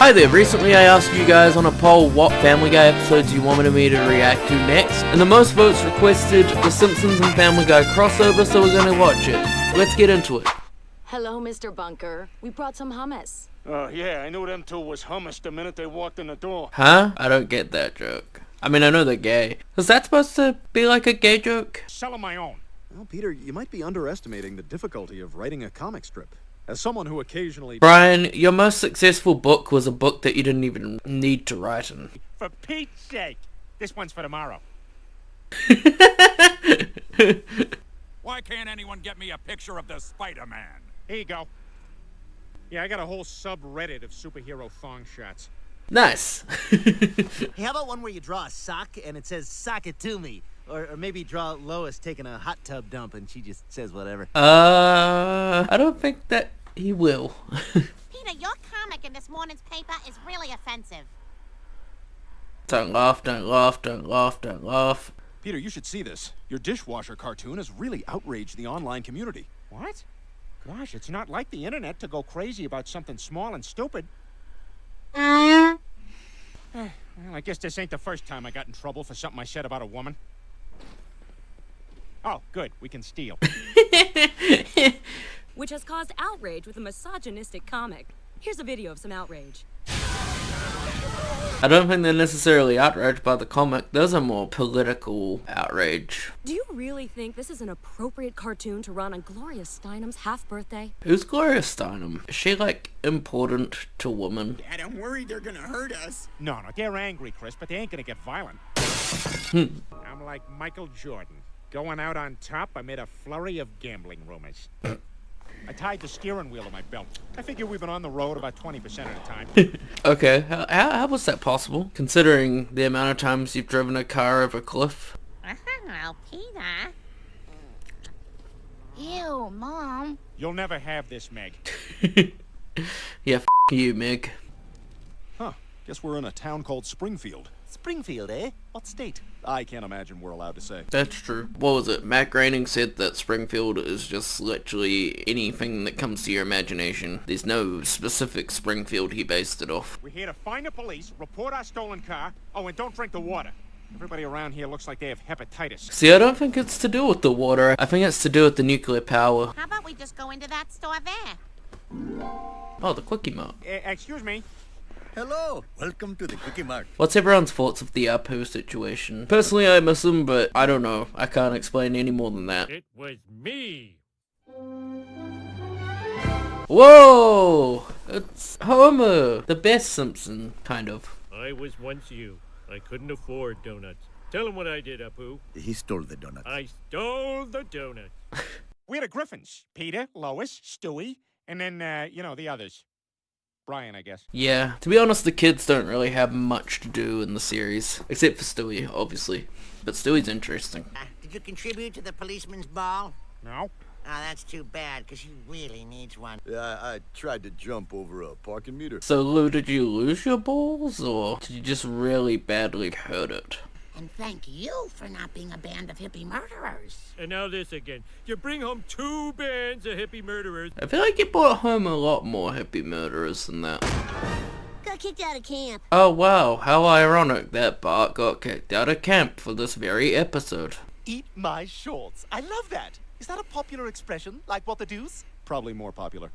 Hi there, recently I asked you guys on a poll what Family Guy episodes you wanted me to react to next, and the most votes requested the Simpsons and Family Guy crossover, so we're gonna watch it. Let's get into it. Hello, Mr. Bunker. We brought some hummus. Oh, yeah, I knew them two was hummus the minute they walked in the door. Huh? I don't get that joke. I mean, I know they're gay. Is that supposed to be like a gay joke? Selling my own. Well, Peter, you might be underestimating the difficulty of writing a comic strip. As someone who occasionally... Brian, your most successful book was a book that you didn't even need to write in. For Pete's sake. This one's for tomorrow. Why can't anyone get me a picture of the Spider-Man? Here you go. Yeah, I got a whole subreddit of superhero thong shots. Nice. Hey, how about one where you draw a sock and it says "sock it to me"? Or maybe draw Lois taking a hot tub dump and she just says whatever. I don't think that he will. Peter, your comic in this morning's paper is really offensive. Don't laugh, don't laugh, don't laugh, don't laugh. Peter, you should see this. Your dishwasher cartoon has really outraged the online community. What? Gosh, it's not like the internet to go crazy about something small and stupid. Well, I guess this ain't the first time I got in trouble for something I said about a woman. Oh, good. We can steal. Which has caused outrage with a misogynistic comic. Here's a video of some outrage. I don't think they're necessarily outraged by the comic. Those are more political outrage. Do you really think this is an appropriate cartoon to run on Gloria Steinem's half-birthday? Who's Gloria Steinem? Is she, like, important to women? Dad, I'm worried they're gonna hurt us. No, they're angry, Chris, but they ain't gonna get violent. I'm like Michael Jordan. Going out on top amid a flurry of gambling rumors. I tied the steering wheel to my belt. I figure we've been on the road about 20% of the time. Okay, how was that possible? Considering the amount of times you've driven a car over a cliff? Oh, Peter. Ew, Mom. You'll never have this, Meg. Yeah, you, Meg. Huh. Guess we're in a town called Springfield. Springfield, eh? What state? I can't imagine we're allowed to say. That's true. What was it? Matt Groening said that Springfield is just literally anything that comes to your imagination. There's no specific Springfield he based it off. We're here to find the police, report our stolen car. Oh, and don't drink the water. Everybody around here looks like they have hepatitis. See, I don't think it's to do with the water. I think it's to do with the nuclear power. How about we just go into that store there? Oh, the Quickie Mart. Excuse me. Hello, welcome to the Quickie Mart. What's everyone's thoughts of the Apu situation? Personally, I miss him, but I don't know. I can't explain any more than that. It was me. Whoa! It's Homer! The best Simpson, kind of. I was once you. I couldn't afford donuts. Tell him what I did, Apu. He stole the donuts. I stole the donuts. We're the Griffins. Peter, Lois, Stewie, and then, the others. Brian, I guess. Yeah, to be honest, the kids don't really have much to do in the series. Except for Stewie, obviously. But Stewie's interesting. Did you contribute to the policeman's ball? No? Oh, that's too bad, because he really needs one. Yeah, I tried to jump over a parking meter. So, Lou, did you lose your balls, or did you just really badly hurt it? And thank you for not being a band of hippie murderers. And now this again. You bring home 2 bands of hippie murderers. I feel like you brought home a lot more hippie murderers than that. Got kicked out of camp. Oh wow, how ironic that Bart got kicked out of camp for this very episode. Eat my shorts. I love that. Is that a popular expression, like what the deuce? Probably more popular.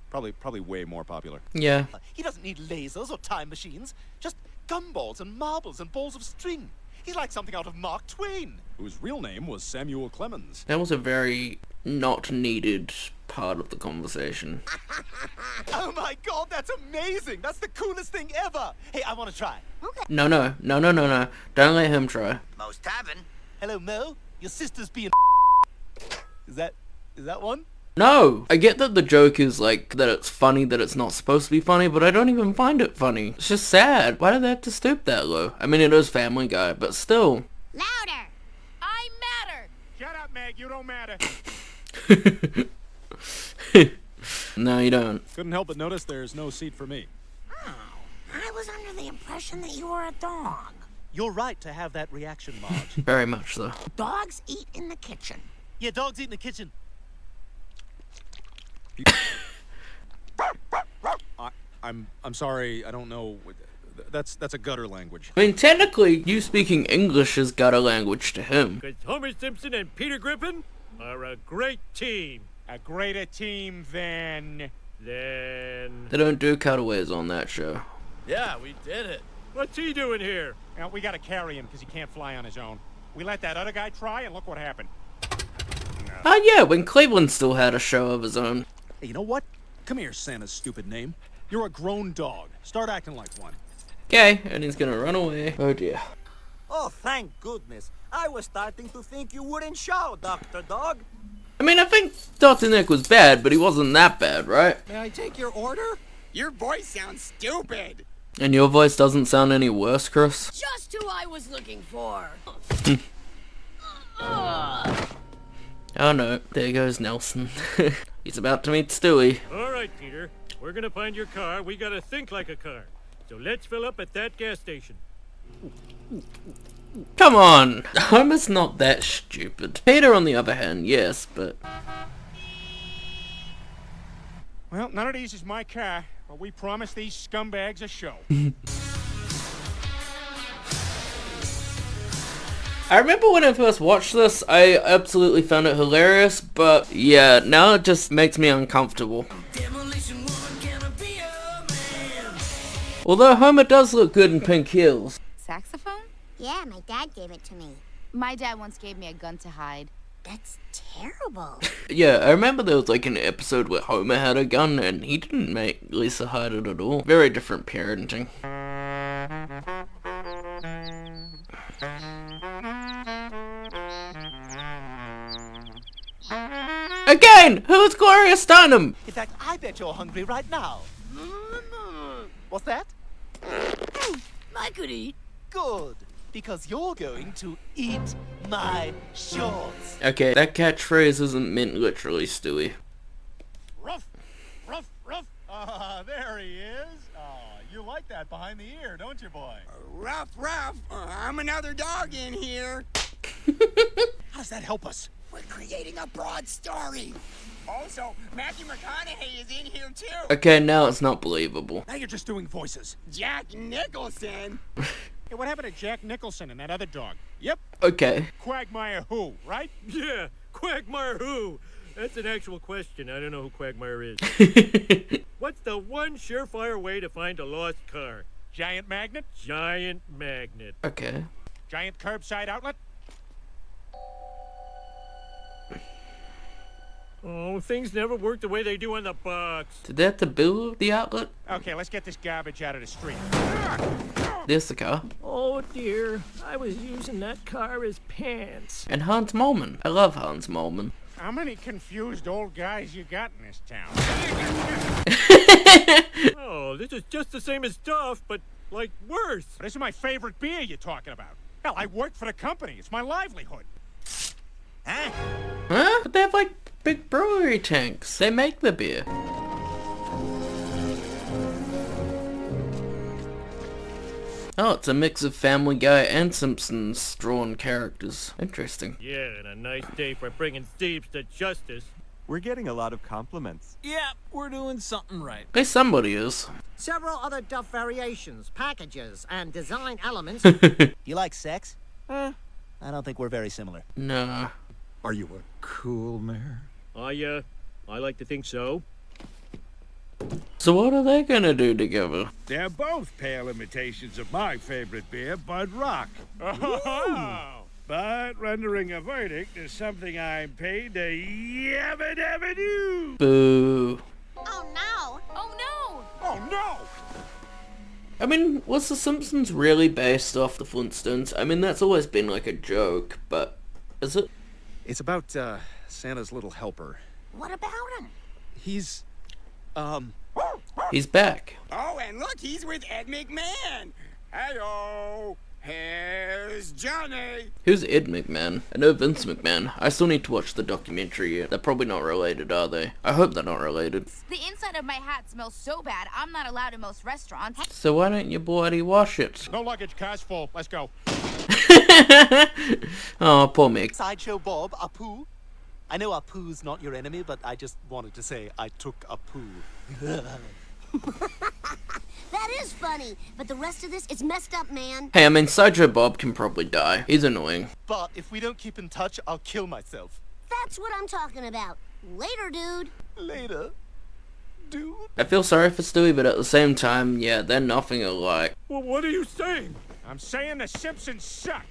Probably way more popular. Yeah. He doesn't need lasers or time machines. Just gumballs and marbles and balls of string. He's like something out of Mark Twain. Whose real name was Samuel Clemens. That was a very not needed part of the conversation. Oh my god, that's amazing. That's the coolest thing ever. Hey, I want to try. Okay. No. Don't let him try. Mo's Tavern. Hello, Mo. Your sister's being Is that one? No! I get that the joke is like, that it's funny that it's not supposed to be funny, but I don't even find it funny. It's just sad. Why did they have to stoop that low? I mean, it is Family Guy, but still. Louder. I matter. Shut up, Meg. You don't matter. No, you don't. Couldn't help but notice there's no seat for me. Oh, I was under the impression that you were a dog. You're right to have that reaction, Marge. Very much so. Dogs eat in the kitchen. Yeah, dogs eat in the kitchen. I I'm sorry, I don't know. That's a gutter language. I mean, technically, you speaking English is gutter language to him. Because Homer Simpson and Peter Griffin are a great team. A greater team than... They don't do cutaways on that show. Yeah, we did it. What's he doing here? Well, we gotta carry him because he can't fly on his own. We let that other guy try, and look what happened. Oh yeah, when Cleveland still had a show of his own. Hey, you know what? Come here, Santa's stupid name. You're a grown dog. Start acting like one. Okay, and he's gonna run away. Oh dear. Oh, thank goodness. I was starting to think you wouldn't show, Dr. Dog. I mean, I think Dr. Nick was bad, but he wasn't that bad, right? May I take your order? Your voice sounds stupid. And your voice doesn't sound any worse, Chris? Just who I was looking for. Oh no, there goes Nelson. He's about to meet Stewie. All right, Peter. We're gonna find your car. We gotta think like a car. So let's fill up at that gas station. Come on! Homer's not that stupid. Peter, on the other hand, yes, but... Well, none of these is my car, but we promised these scumbags a show. I remember when I first watched this, I absolutely found it hilarious, but yeah, now it just makes me uncomfortable. Although Homer does look good in pink heels. Saxophone? Yeah, my dad gave it to me. My dad once gave me a gun to hide. That's terrible. Yeah, I remember there was like an episode where Homer had a gun and he didn't make Lisa hide it at all. Very different parenting. Again! Who's Gloria Steinem? In fact, I bet you're hungry right now. What's that? I could eat. Good, because you're going to eat my shorts. Okay, that catchphrase isn't meant literally, Stewie. Ruff, ruff, ruff. There he is. You like that behind the ear, don't you, boy? Ruff, ruff. I'm another dog in here. How does that help us? We're creating a broad story. Also, Matthew McConaughey is in here too. Okay, now it's not believable. Now you're just doing voices. Jack Nicholson. Hey, what happened to Jack Nicholson and that other dog? Yep, Okay. Quagmire who, right? Yeah, Quagmire who? That's an actual question. I don't know who Quagmire is. What's the one surefire way to find a lost car? Giant magnet? Giant magnet. Okay. Giant curbside outlet? Oh, things never work the way they do on the box. Did they have to build the outlet? Okay, let's get this garbage out of the street. There's the car. Oh dear, I was using that car as pants. And Hans Moleman. I love Hans Moleman. How many confused old guys you got in this town? Oh, this is just the same as Duff, but, like, worse. This is my favorite beer you're talking about. Hell, I work for the company. It's my livelihood. Huh? Huh? But they have like big brewery tanks. They make the beer. Oh, it's a mix of Family Guy and Simpsons drawn characters. Interesting. Yeah, and a nice day for bringing thieves to justice. We're getting a lot of compliments. Yeah, we're doing something right. At least somebody is. Several other Duff variations, packages, and design elements. You like sex? I don't think we're very similar. Nah. Are you a cool mayor? I like to think so. So what are they gonna do together? They're both pale imitations of my favorite beer, Bud Rock. Oh. But rendering a verdict is something I'm paid to yabba dabba do. Boo. Oh no! Oh no! Oh no! I mean, was The Simpsons really based off the Flintstones? I mean, that's always been like a joke, but is it? It's about Santa's little helper. What about him? He's He's back. Oh, and look, he's with Ed McMahon. Hello. Here's Johnny. Who's Ed McMahon? I know Vince McMahon. I still need to watch the documentary yet. They're probably not related, are they? I hope they're not related. The inside of my hat smells so bad, I'm not allowed in most restaurants. So why don't you bloody wash it? No luggage, car's full. Let's go. Oh, poor Mick. Sideshow Bob, Apu. I know Apu's not your enemy, but I just wanted to say I took Apu. That is funny, but the rest of this is messed up, man. Hey, I mean, Sideshow Bob can probably die. He's annoying. But if we don't keep in touch, I'll kill myself. That's what I'm talking about. Later, dude. Later, dude. I feel sorry for Stewie, but at the same time, yeah, they're nothing alike. Well, what are you saying? I'm saying the Simpsons suck.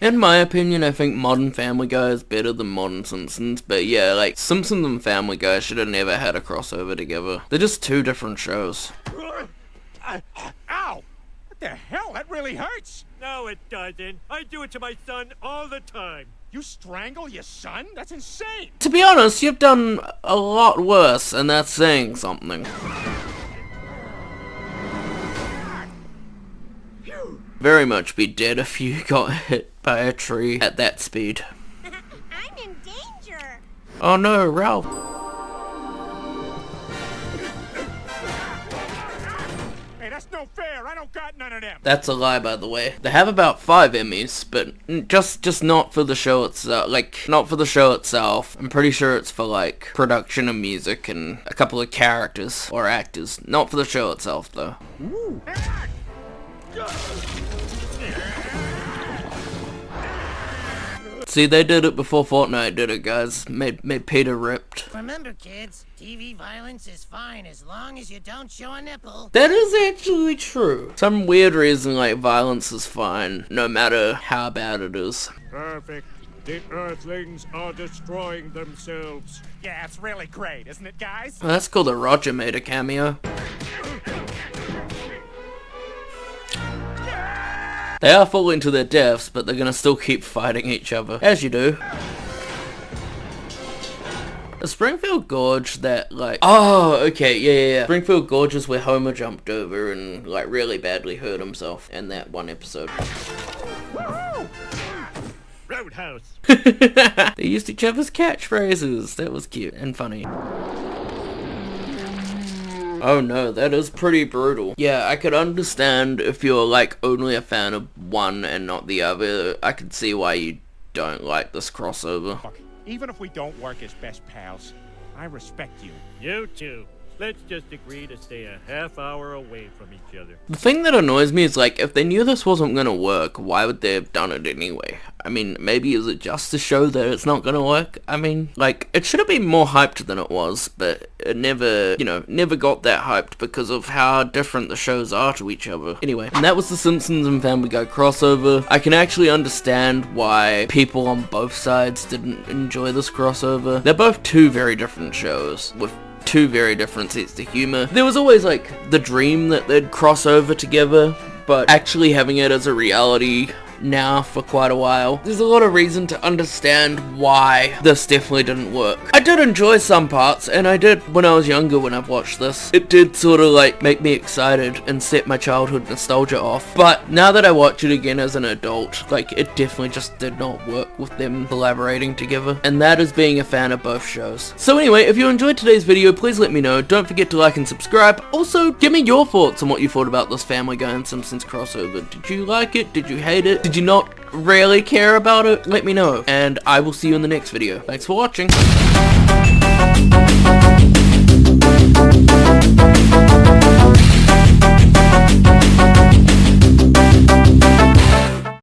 In my opinion, I think modern Family Guy is better than modern Simpsons, but yeah, like, Simpsons and Family Guy should have never had a crossover together. They're just two different shows. Ow! What the hell? That really hurts. No, it doesn't. I do it to my son all the time. You strangle your son? That's insane. To be honest, you've done a lot worse, and that's saying something. Very much be dead if you got hit by a tree at that speed. I'm in danger. Oh no, Ralph. Hey, that's no fair. I don't got none of them. That's a lie, by the way. They have about 5 Emmys, but just not for the show itself. Like, not for the show itself. I'm pretty sure it's for, like, production and music and a couple of characters or actors. Not for the show itself, though. Ooh. See, they did it before Fortnite did it, guys. Made Peter ripped. Remember, kids, TV violence is fine as long as you don't show a nipple. That is actually true. Some weird reason, like, violence is fine, no matter how bad it is. Perfect. The Earthlings are destroying themselves. Yeah, it's really great, isn't it, guys? Well, that's cool that Roger made a cameo. They are falling to their deaths, but they're gonna still keep fighting each other, as you do. The Springfield Gorge that, like... Oh, okay, yeah. Springfield Gorge is where Homer jumped over and, like, really badly hurt himself in that one episode. Roadhouse. They used each other's catchphrases. That was cute and funny. Oh no, that is pretty brutal. Yeah, I could understand if you're like only a fan of one and not the other. I could see why you don't like this crossover. Look, even if we don't work as best pals, I respect you. You too. Let's just agree to stay a half hour away from each other. The thing that annoys me is, like, if they knew this wasn't gonna work, why would they have done it anyway? I mean, maybe is it just to show that it's not gonna work? I mean, like, it should have been more hyped than it was, but it never, you know, never got that hyped because of how different the shows are to each other. Anyway, and that was the Simpsons and Family Guy crossover. I can actually understand why people on both sides didn't enjoy this crossover. They're both two very different shows, with two very different sets of humor. There was always, like, the dream that they'd cross over together, but actually having it as a reality now for quite a while, there's a lot of reason to understand why this definitely didn't work. I did enjoy some parts, and I did when I was younger when I've watched this. It did sort of like make me excited and set my childhood nostalgia off, but now that I watch it again as an adult, like, it definitely just did not work with them collaborating together, and that is being a fan of both shows. So anyway, if you enjoyed today's video, please let me know. Don't forget to like and subscribe. Also, give me your thoughts on what you thought about this Family Guy and Simpsons crossover. Did you like it? Did you hate it? Did you not really care about it? Let me know, and I will see you in the next video. Thanks for watching.